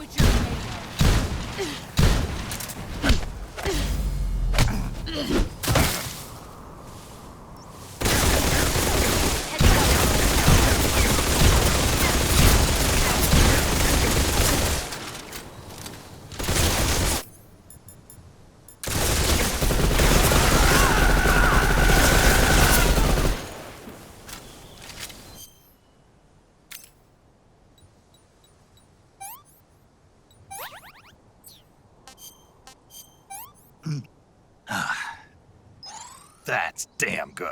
what you're made of. That's damn good.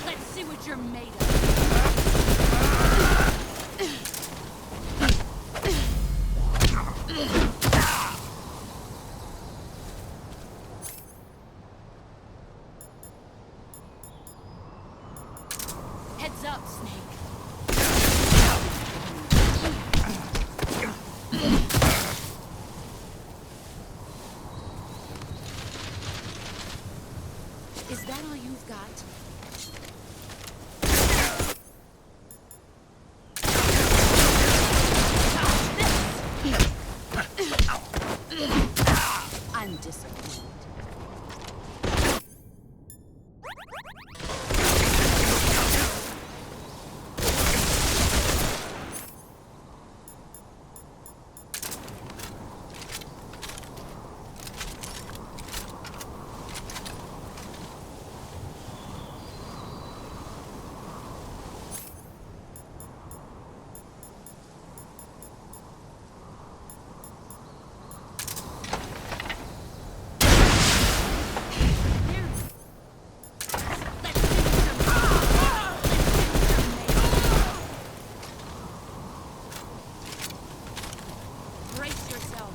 Let's see what you're made of. Heads up, Snake. Is that all you've got? I'm disappointed. Brace yourself.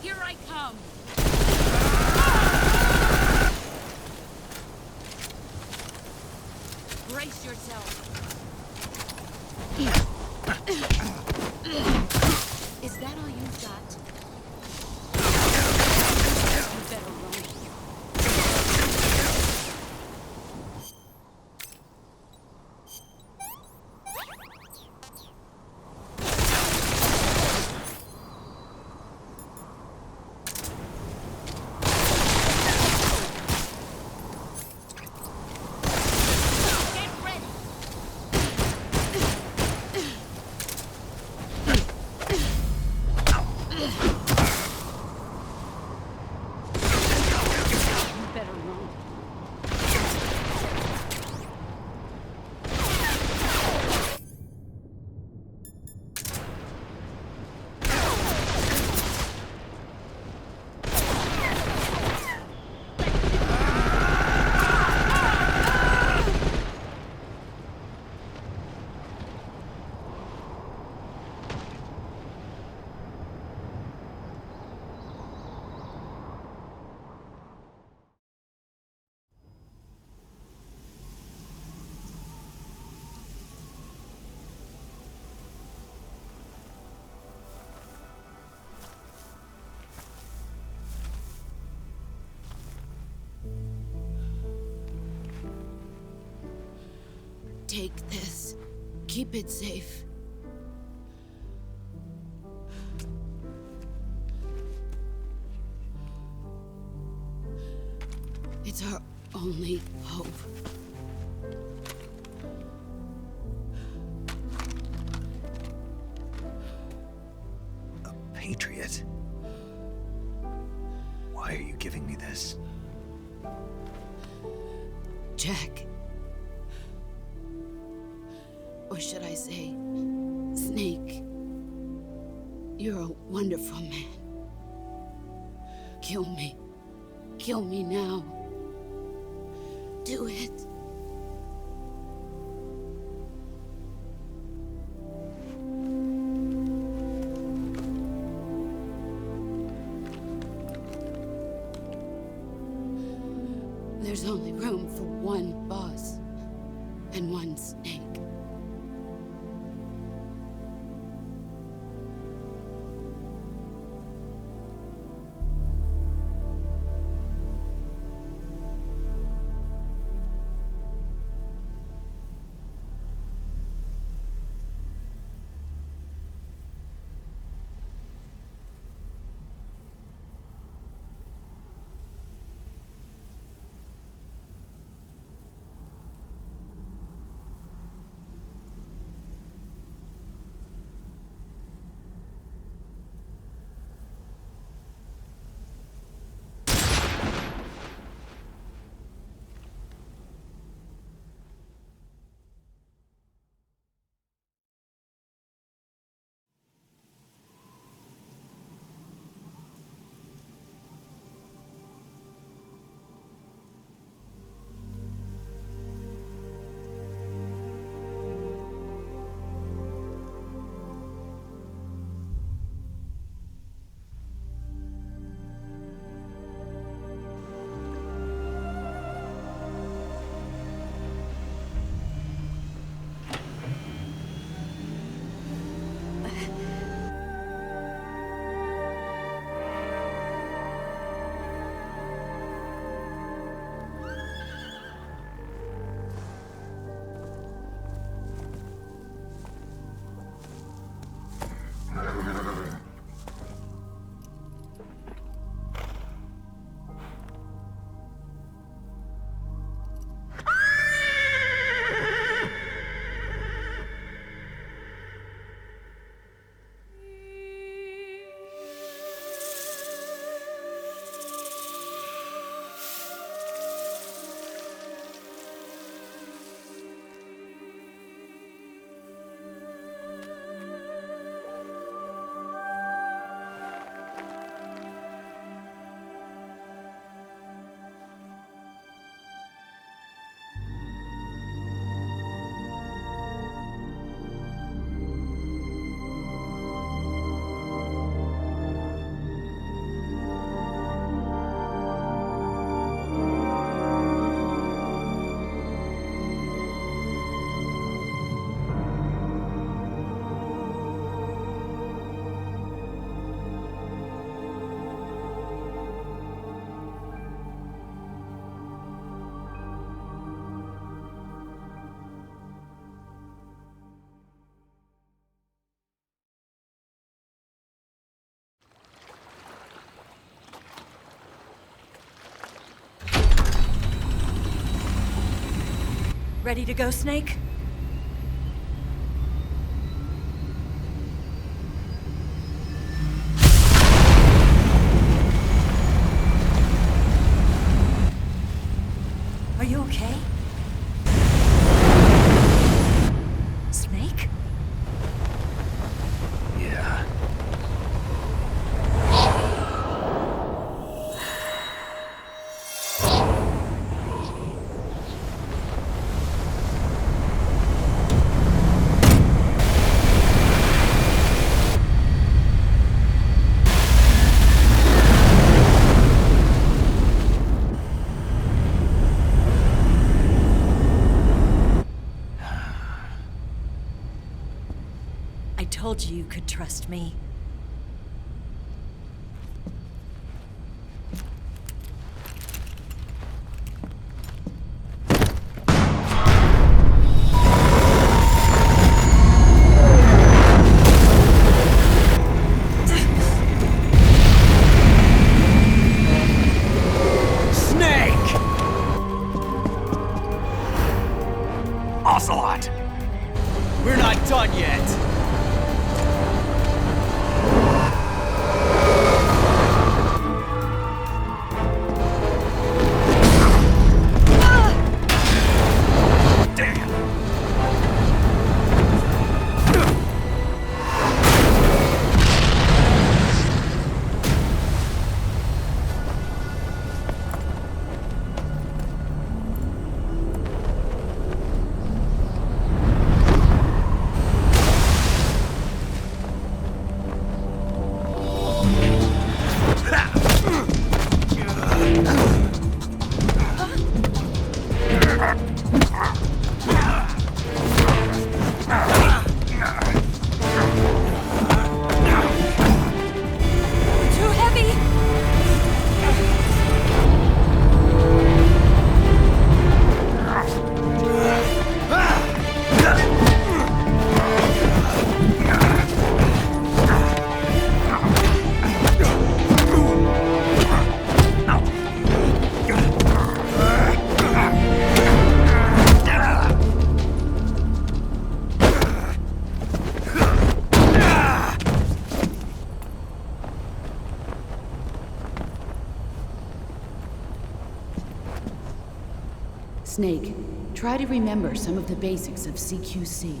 Here I come. Brace yourself. Is that all you've got? You better run. Take this. Keep it safe. It's our only hope. A patriot? Why are you giving me this? Jack. Or should I say, Snake. You're a wonderful man. Kill me. Kill me now. Do it. There's only room for one boss. and one snake. Ready to go, Snake? Are you okay? Snake? Yeah. I told you you could trust me. Ocelot! We're not done yet! Snake, try to remember some of the basics of CQC.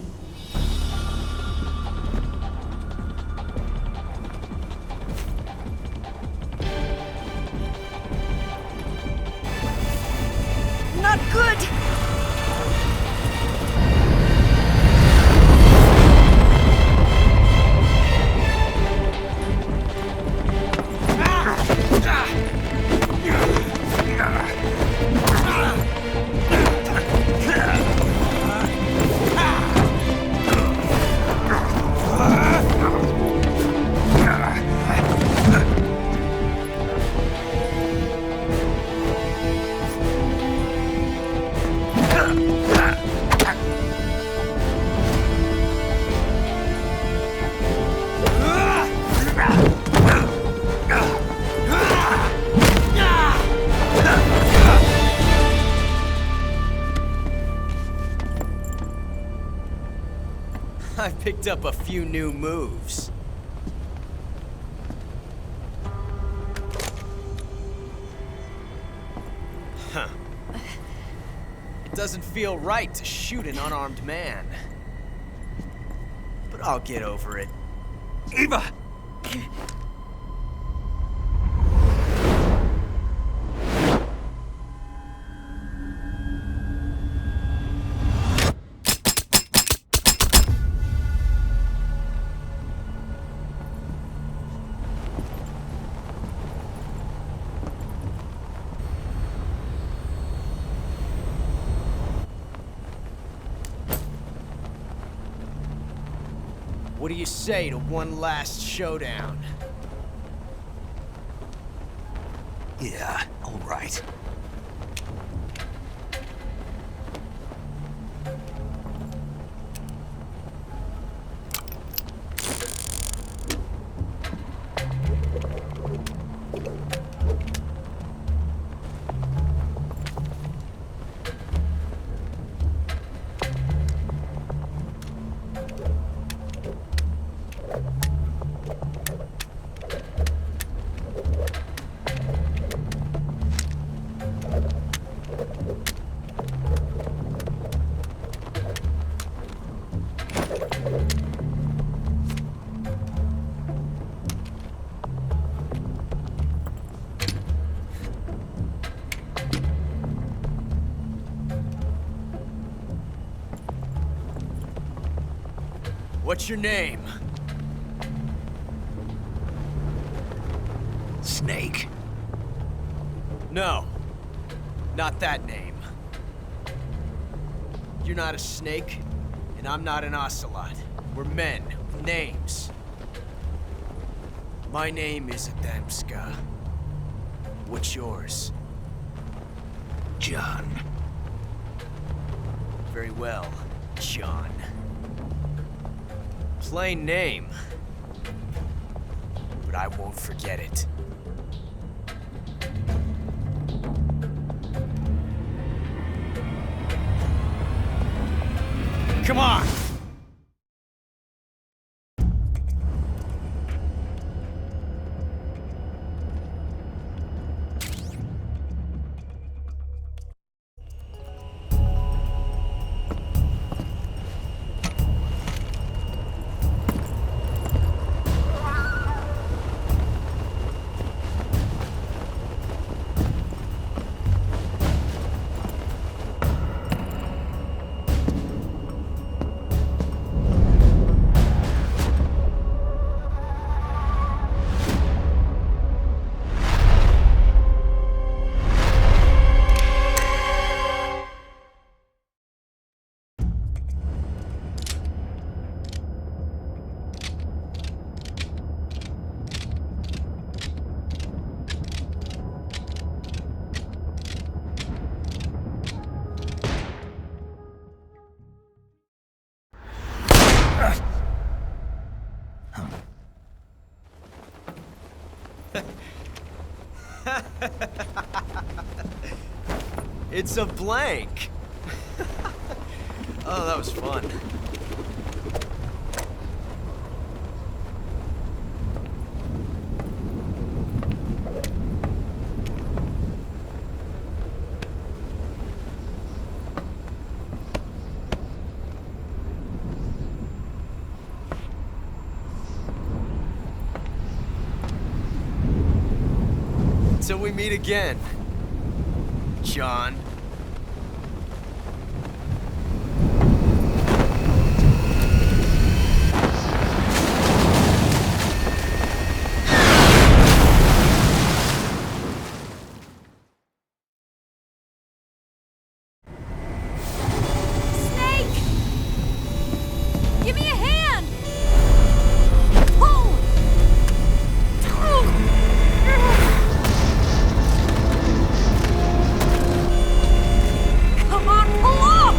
Not good! I picked up a few new moves. Huh. It doesn't feel right to shoot an unarmed man. But I'll get over it. Eva! What do you say to one last showdown? Yeah, all right. What's your name? Snake. No. Not that name. You're not a snake, and I'm not an ocelot. We're men with names. My name is Adamska. What's yours? John. Very well, John. Plain name. But I won't forget it. Come on! It's a blank. Oh, that was fun. Till we meet again, John. Give me a hand! Pull! Come on, pull up!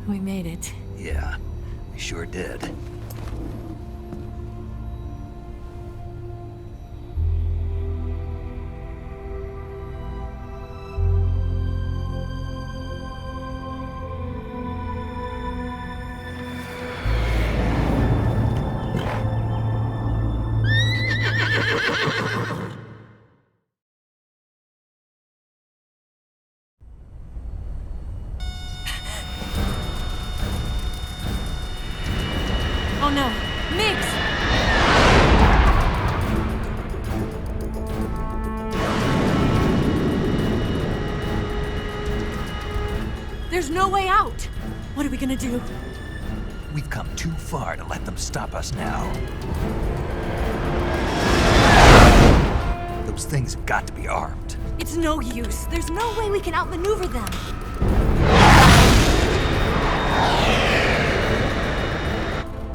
We made it. Yeah, we sure did. Oh no, Migs! There's no way out! What are we gonna do? We've come too far to let them stop us now. Those things have got to be armed. It's no use. There's no way we can outmaneuver them.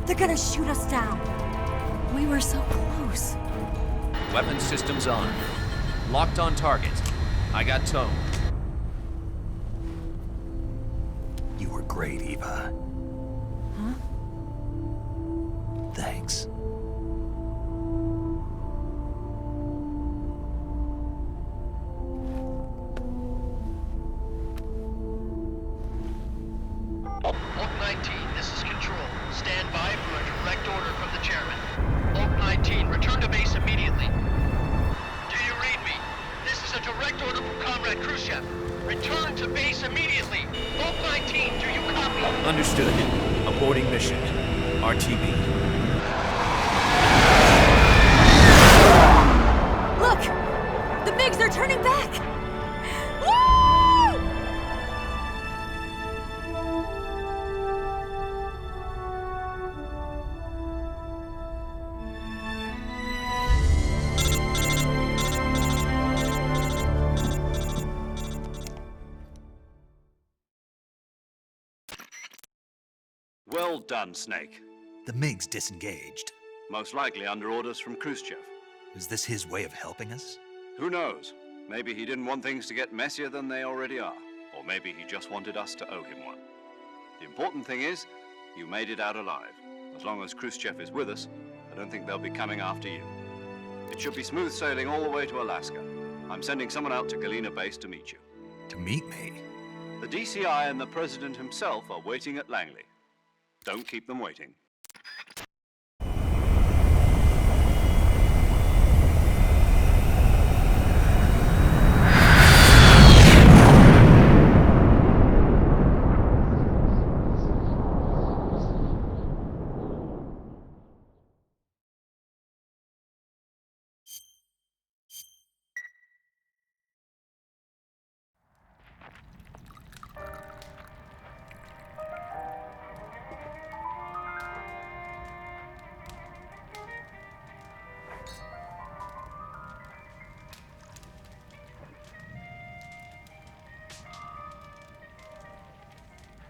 They're gonna shoot us down. We were so close. Weapon systems on. Locked on target. I got tone. You were great, Eva. Huh? Thanks. Oak 19, this is Control. Stand by for a direct order from the chairman. Oak 19, return to base immediately. Do you read me? This is a direct order from Comrade Khrushchev. Return to base immediately. Oak 19, do you copy? Understood. Aborting mission. RTB. Look! The MiGs are turning back! Woo! Well done, Snake. The MiGs disengaged. Most likely under orders from Khrushchev. Is this his way of helping us? Who knows? Maybe he didn't want things to get messier than they already are. Or maybe he just wanted us to owe him one. The important thing is, you made it out alive. As long as Khrushchev is with us, I don't think they'll be coming after you. It should be smooth sailing all the way to Alaska. I'm sending someone out to Galena Base to meet you. To meet me? The DCI and the President himself are waiting at Langley. Don't keep them waiting.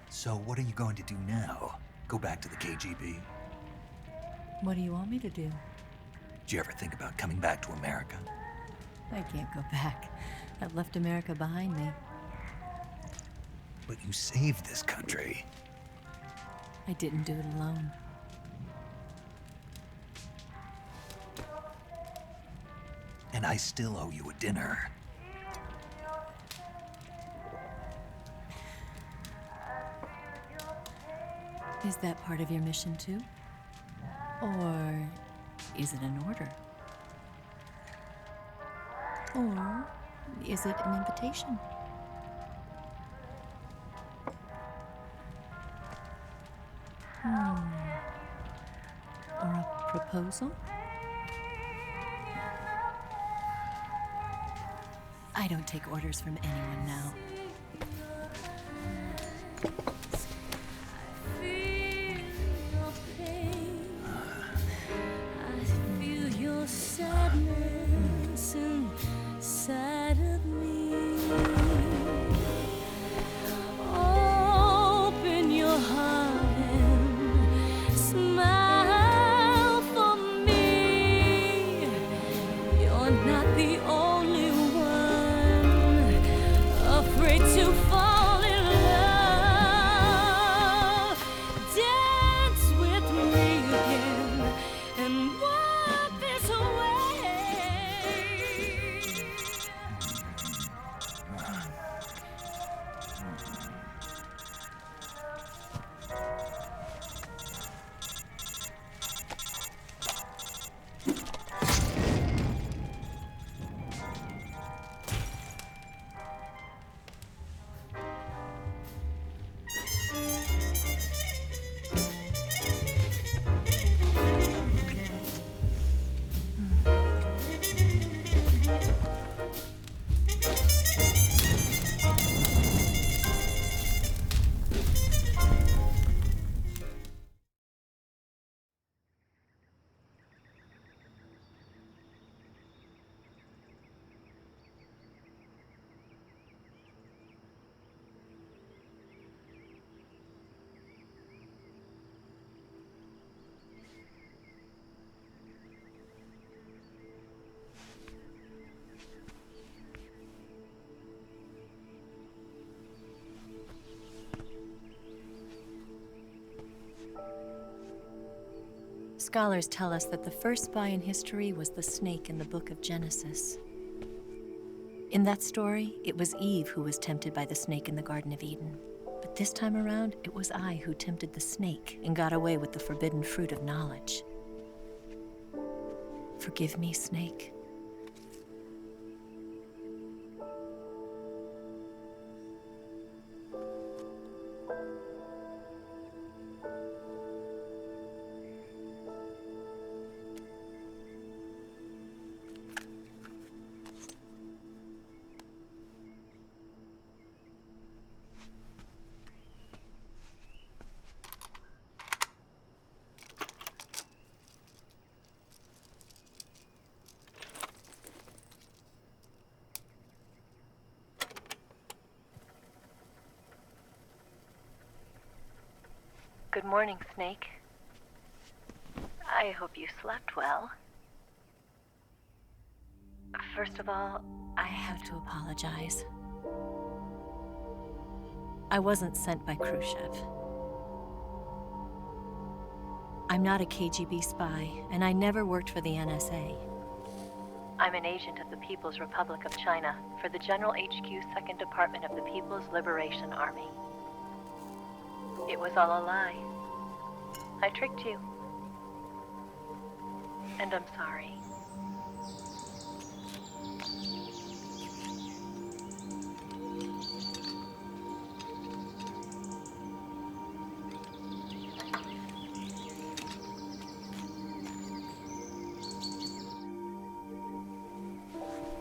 So what are you going to do now? Go back to the KGB? What do you want me to do? Did you ever think about coming back to America? I can't go back. I've left America behind me. But you saved this country. I didn't do it alone. and I still owe you a dinner. Is that part of your mission too? Or is it an order? Or is it an invitation? Or a proposal? I don't take orders from anyone now. Sadness inside of me. Open your heart and smile for me. You're not the only one afraid to fall in love. Dance with me again and walk this way. Scholars tell us that the first spy in history was the snake in the book of Genesis. In that story, it was Eve who was tempted by the snake in the Garden of Eden. But this time around, it was I who tempted the snake and got away with the forbidden fruit of knowledge. Forgive me, snake. Good morning, Snake. I hope you slept well. First of all, I have to apologize. I wasn't sent by Khrushchev. I'm not a KGB spy, and I never worked for the NSA. I'm an agent of the People's Republic of China for the General HQ 2nd Department of the People's Liberation Army. It was all a lie. I tricked you. And I'm sorry.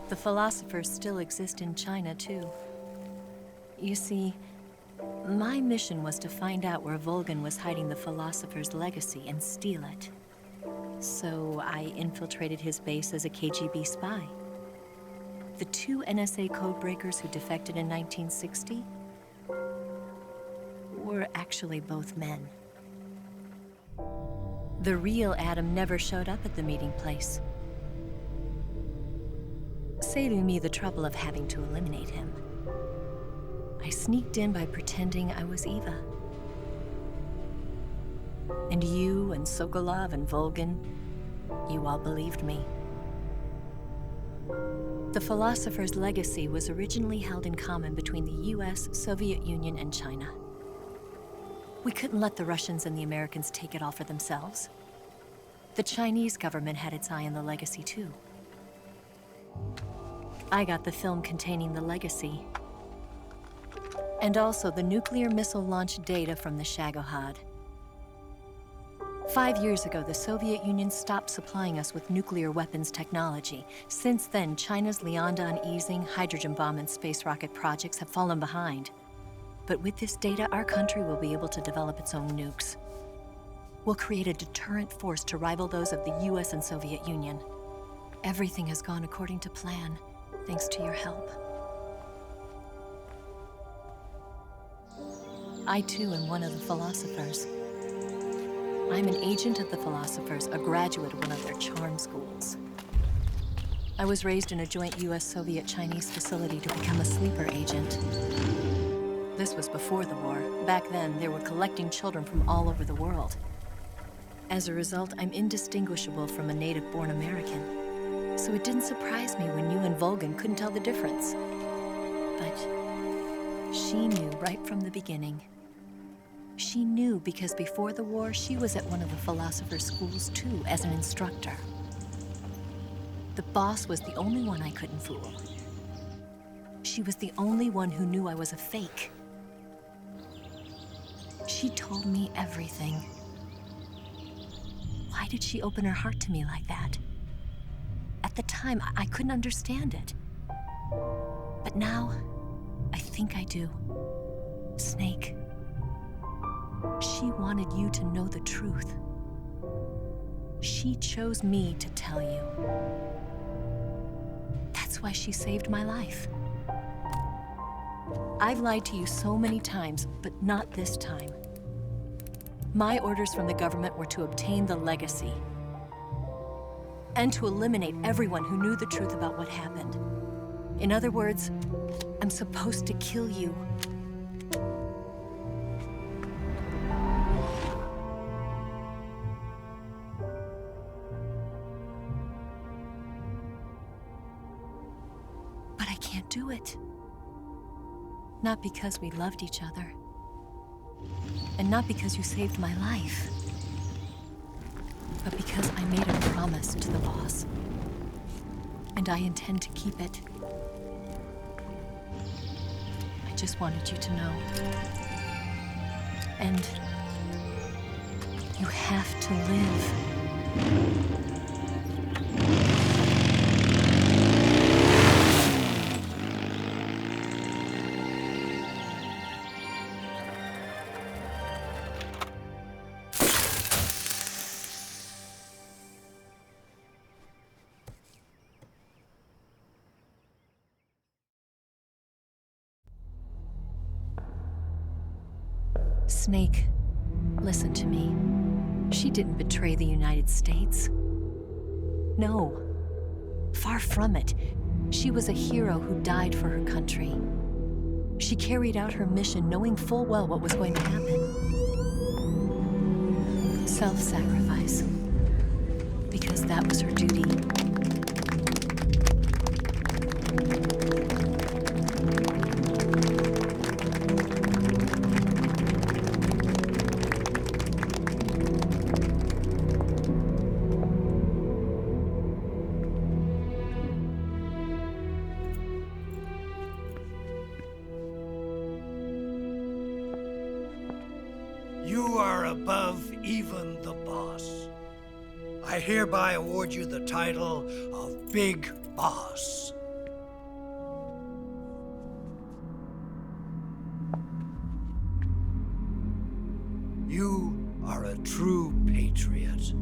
The philosophers still exist in China, too. You see, my mission was to find out where Volgin was hiding the philosopher's legacy and steal it. So I infiltrated his base as a KGB spy. The two NSA codebreakers who defected in 1960 were actually both men. The real Adam never showed up at the meeting place, saving me the trouble of having to eliminate him. I sneaked in by pretending I was Eva. And you and Sokolov and Volgin, you all believed me. The philosopher's legacy was originally held in common between the US, Soviet Union, and China. We couldn't let the Russians and the Americans take it all for themselves. The Chinese government had its eye on the legacy too. I got the film containing the legacy, and also the nuclear missile launch data from the Shagohod. 5 years ago, the Soviet Union stopped supplying us with nuclear weapons technology. Since then, China's Liaodong easing, hydrogen bomb, and space rocket projects have fallen behind. But with this data, our country will be able to develop its own nukes. We'll create a deterrent force to rival those of the US and Soviet Union. Everything has gone according to plan, thanks to your help. I too am one of the philosophers. I'm an agent of the philosophers, a graduate of one of their charm schools. I was raised in a joint US-Soviet-Chinese facility to become a sleeper agent. This was before the war. Back then, they were collecting children from all over the world. As a result, I'm indistinguishable from a native-born American. So it didn't surprise me when you and Volgan couldn't tell the difference. But she knew right from the beginning. She knew because before the war, she was at one of the philosopher's schools too, as an instructor. The boss was the only one I couldn't fool. She was the only one who knew I was a fake. She told me everything. Why did she open her heart to me like that? At the time, I couldn't understand it. But now, I think I do. Snake. She wanted you to know the truth. She chose me to tell you. That's why she saved my life. I've lied to you so many times, but not this time. My orders from the government were to obtain the legacy and to eliminate everyone who knew the truth about what happened. In other words, I'm supposed to kill you. But I can't do it. Not because we loved each other. And not because you saved my life. But because I made a promise to the boss. And I intend to keep it. I just wanted you to know. And you have to live. Snake, listen to me. She didn't betray the United States. No, far from it. She was a hero who died for her country. She carried out her mission knowing full well what was going to happen. Self-sacrifice. Because that was her duty. You are above even the boss. I hereby award you the title of Big Boss. You are a true patriot.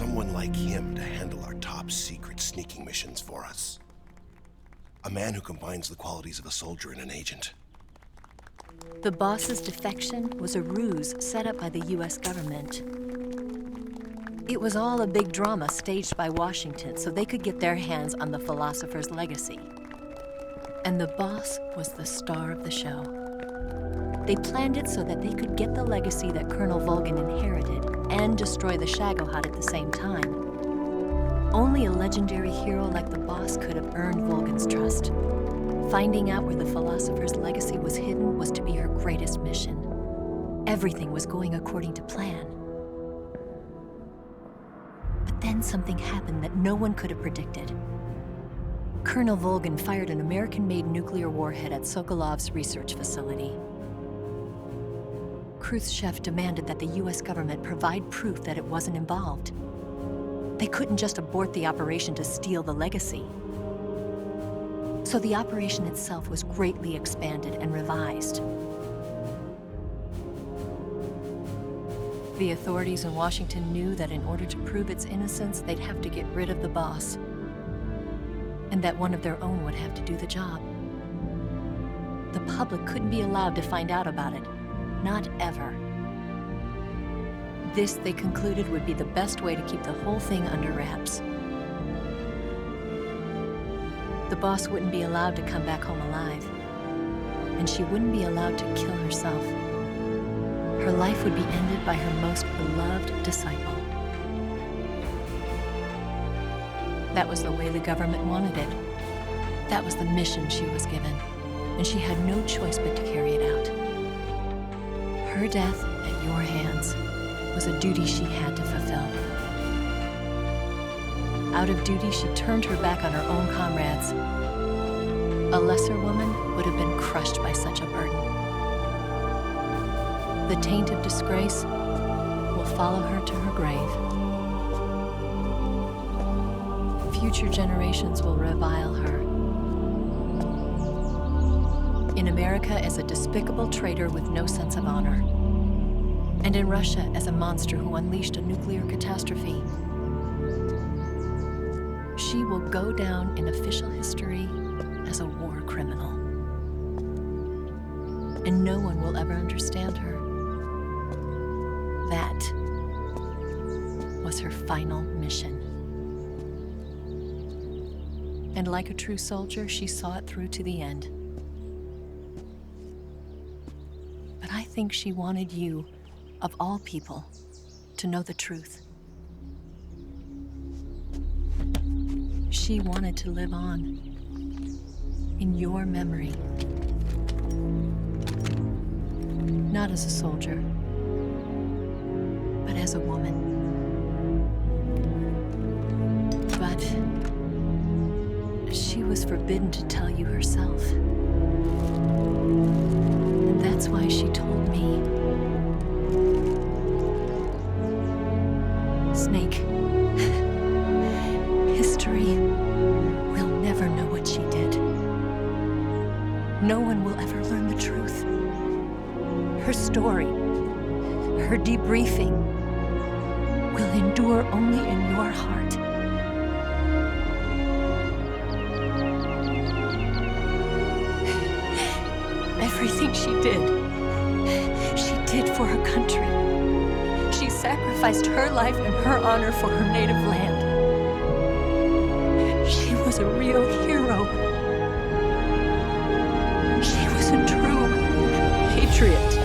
Someone like him to handle our top secret sneaking missions for us. A man who combines the qualities of a soldier and an agent. The boss's defection was a ruse set up by the US government. It was all a big drama staged by Washington so they could get their hands on the philosopher's legacy. And the boss was the star of the show. They planned it so that they could get the legacy that Colonel Volgin inherited and destroy the Shagohod at the same time. Only a legendary hero like the boss could have earned Volgin's trust. Finding out where the philosopher's legacy was hidden was to be her greatest mission. Everything was going according to plan. But then something happened that no one could have predicted. Colonel Volgin fired an American-made nuclear warhead at Sokolov's research facility. Khrushchev demanded that the US government provide proof that it wasn't involved. They couldn't just abort the operation to steal the legacy. So the operation itself was greatly expanded and revised. The authorities in Washington knew that in order to prove its innocence, they'd have to get rid of the boss, and that one of their own would have to do the job. The public couldn't be allowed to find out about it, not ever. This, they concluded, would be the best way to keep the whole thing under wraps. The boss wouldn't be allowed to come back home alive, and she wouldn't be allowed to kill herself. Her life would be ended by her most beloved disciple. That was the way the government wanted it. That was the mission she was given, and she had no choice but to carry it out. Her death at your hands was a duty she had to fulfill. Out of duty, she turned her back on her own comrades. A lesser woman would have been crushed by such a burden. The taint of disgrace will follow her to her grave. Future generations will revile her. In America as a despicable traitor with no sense of honor. And in Russia as a monster who unleashed a nuclear catastrophe. She will go down in official history as a war criminal. And no one will ever understand her. That was her final mission. And like a true soldier, she saw it through to the end. But I think she wanted you, of all people, to know the truth. She wanted to live on in your memory. Not as a soldier, but as a woman. But she was forbidden to tell you herself. And that's why she told me. Snake, history will never know what she did. No one will ever learn the truth. Her story, her debriefing, will endure only in your heart. Everything she did for her country. She sacrificed her life and her honor for her native land. She was a real hero. She was a true patriot.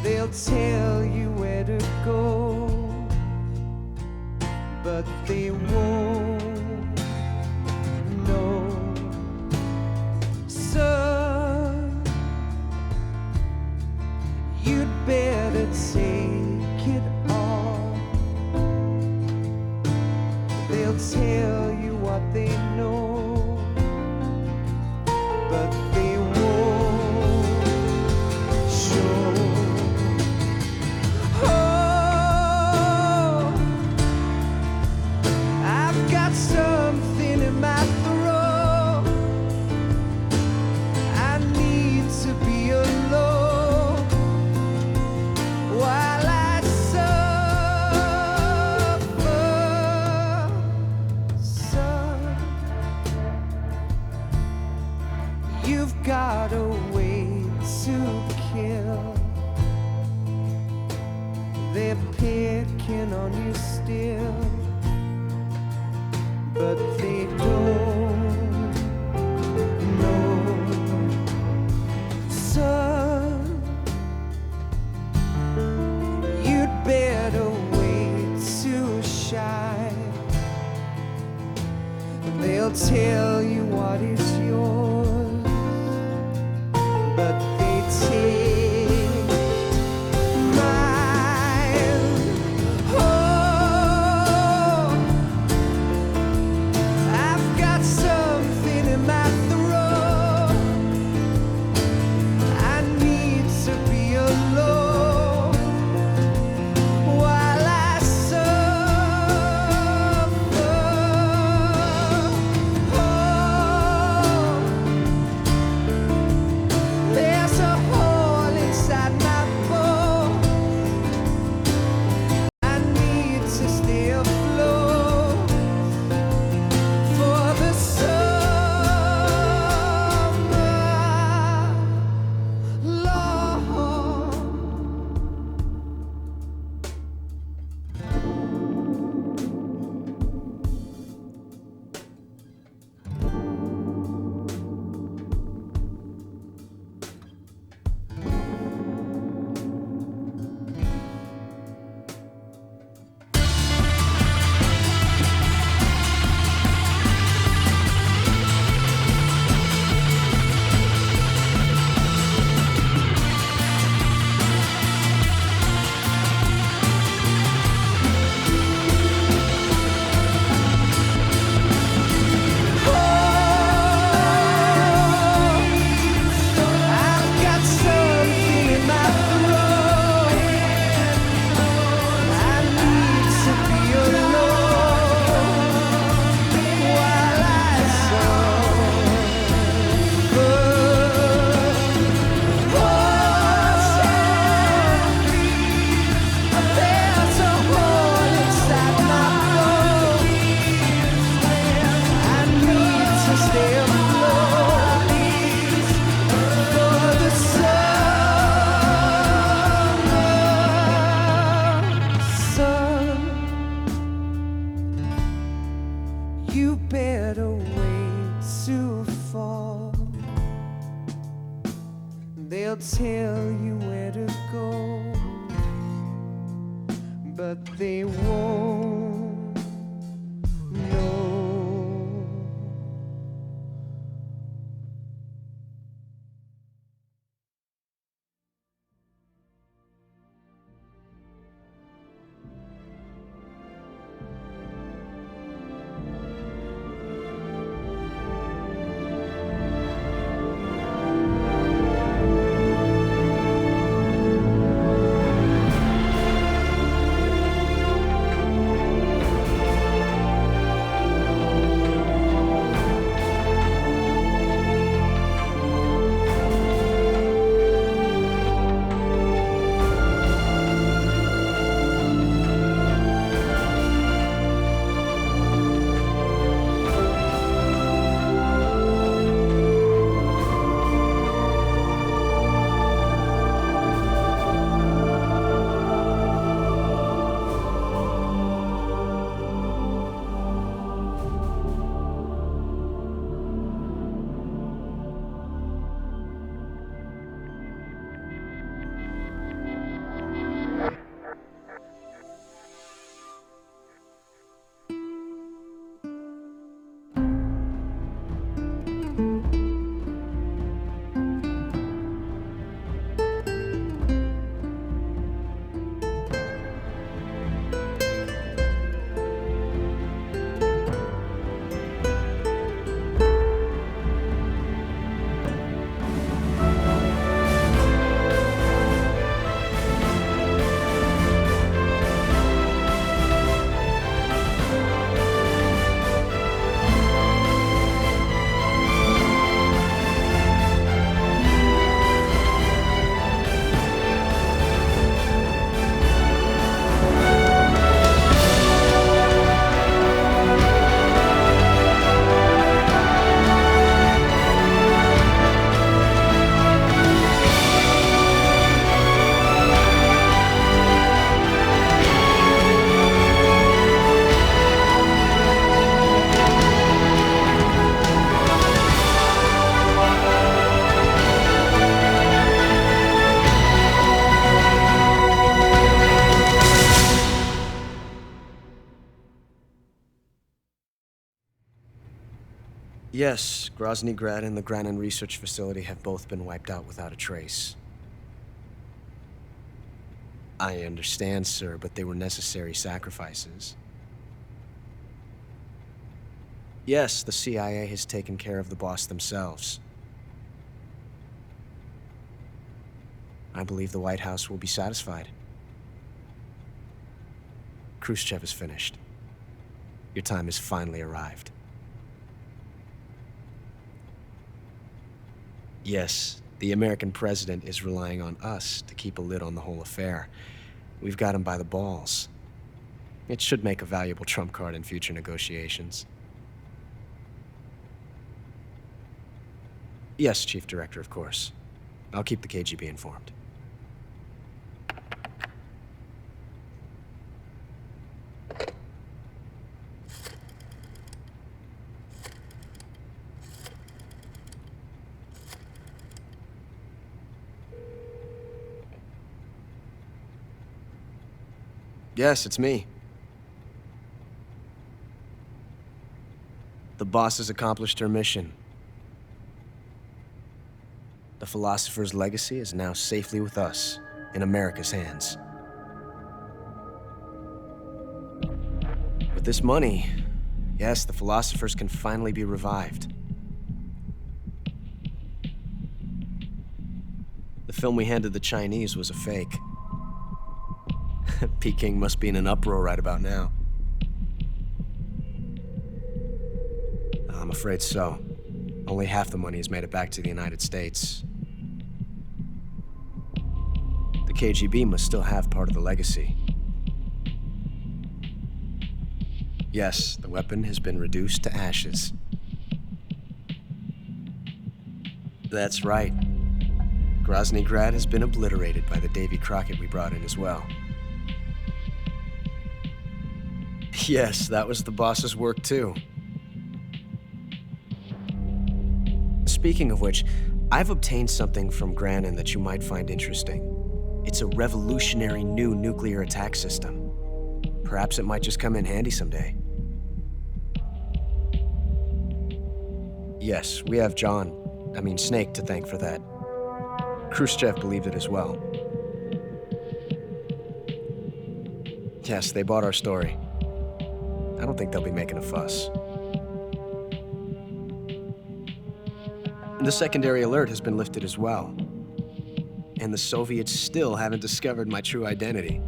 They'll tell you where to go, but they won't know. Son, you'd better take it all. They'll tell you what they know, but they won't show. Oh, I've got something in my throat. I need to be alone while I suffer. Son, you've got a way to kill. They're picking on you still, but they don't know. Son, you'd better wait to shine. They'll tell you what is yours, but they take mine. Oh, I've got something in my throat. I need to be alone while I suffer. Oh, there's a hole inside my bones. I need to stay afloat for the summer, Lord. I've got something in my throat. I need to be alone while I suffer. Oh, there's a hole inside my bones. I need to stay afloat for the summer. Son, you better wait to fall. They'll tell you where to go, but they won't know. Yes, Grozny Grad and the Granin Research Facility have both been wiped out without a trace. I understand, sir, but they were necessary sacrifices. Yes, the CIA has taken care of the boss themselves. I believe the White House will be satisfied. Khrushchev is finished. Your time has finally arrived. Yes, the American president is relying on us to keep a lid on the whole affair. We've got him by the balls. It should make a valuable trump card in future negotiations. Yes, Chief Director, of course. I'll keep the KGB informed. Yes, it's me. The boss has accomplished her mission. The philosopher's legacy is now safely with us, in America's hands. With this money, yes, the philosophers can finally be revived. The film we handed the Chinese was a fake. Peking must be in an uproar right about now. I'm afraid so. Only half the money has made it back to the United States. The KGB must still have part of the legacy. Yes, the weapon has been reduced to ashes. That's right. Grozny Grad has been obliterated by the Davy Crockett we brought in as well. Yes, that was the boss's work too. Speaking of which, I've obtained something from Granin that you might find interesting. It's a revolutionary new nuclear attack system. Perhaps it might just come in handy someday. Yes, we have Snake to thank for that. Khrushchev believed it as well. Yes, they bought our story. I don't think they'll be making a fuss. The secondary alert has been lifted as well. And the Soviets still haven't discovered my true identity.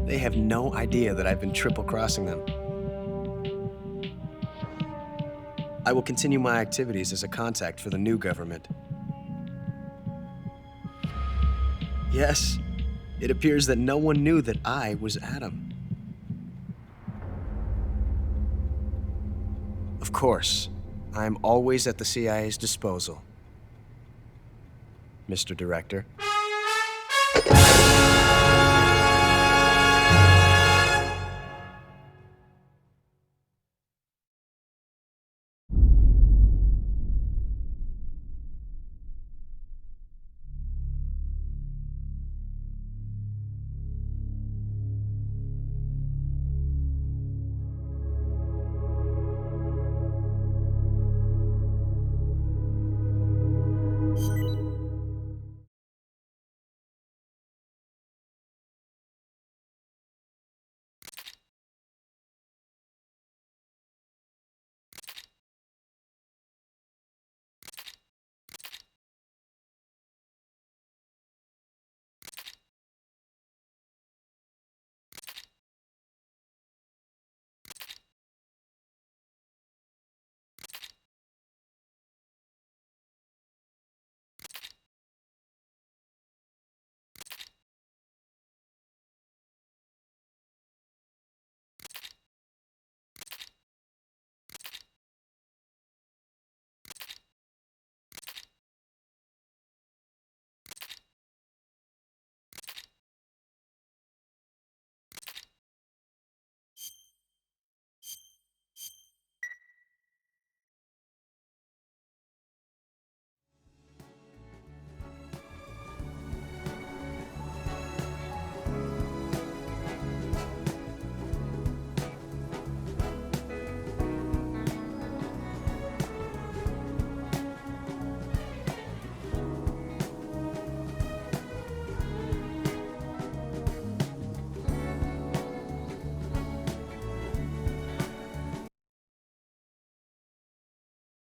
They have no idea that I've been triple-crossing them. I will continue my activities as a contact for the new government. Yes, it appears that no one knew that I was Adam. Of course, I am always at the CIA's disposal, Mr. Director.